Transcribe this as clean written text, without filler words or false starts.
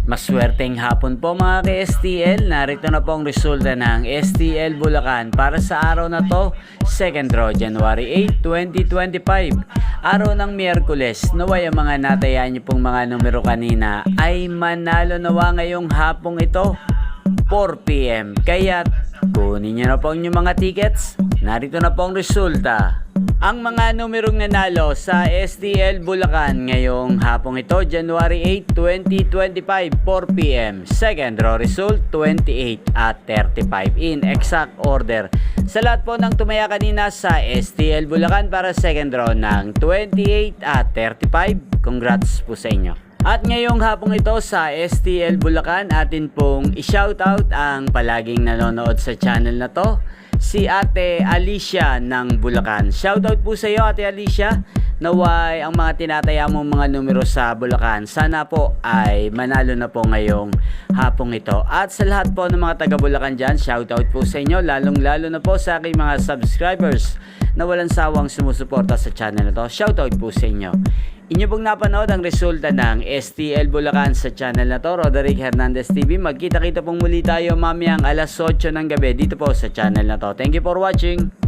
Maswerteng hapon po mga ka-STL. Narito na po ang resulta ng STL Bulacan para sa araw na to, 2nd draw, January 8, 2025. Araw ng Miyerkules. Naway ang mga natayaan niyo pong mga numero kanina ay manalo nawa ngayong hapong ito, 4 PM. Kaya kunin niyo na po ang inyong mga tickets. Narito na po ang resulta. Ang mga numerong nanalo sa STL Bulacan ngayong hapong ito, January 8, 2025, 4 PM. Second draw result, 28 at 35 in exact order. Sa lahat po ng tumaya kanina sa STL Bulacan para second draw ng 28 at 35, congrats po sa inyo. At ngayong hapong ito sa STL Bulacan, atin pong i-shoutout ang palaging nanonood sa channel na to, si Ate Alicia ng Bulacan. Shoutout po sa iyo, Ate Alicia. Naway ang mga tinataya mong mga numero sa Bulacan, sana po ay manalo na po ngayong hapong ito. At sa lahat po ng mga taga Bulacan dyan, shoutout po sa inyo, lalong lalo na po sa aking mga subscribers na walang sawang sumusuporta sa channel na to. Shoutout po sa inyo. Inyo pong napanood ang resulta ng STL Bulacan sa channel na to, Roderick Hernandez TV. Magkita-kita pong muli tayo mamayang alas 8 ng gabi dito po sa channel na to. Thank you for watching.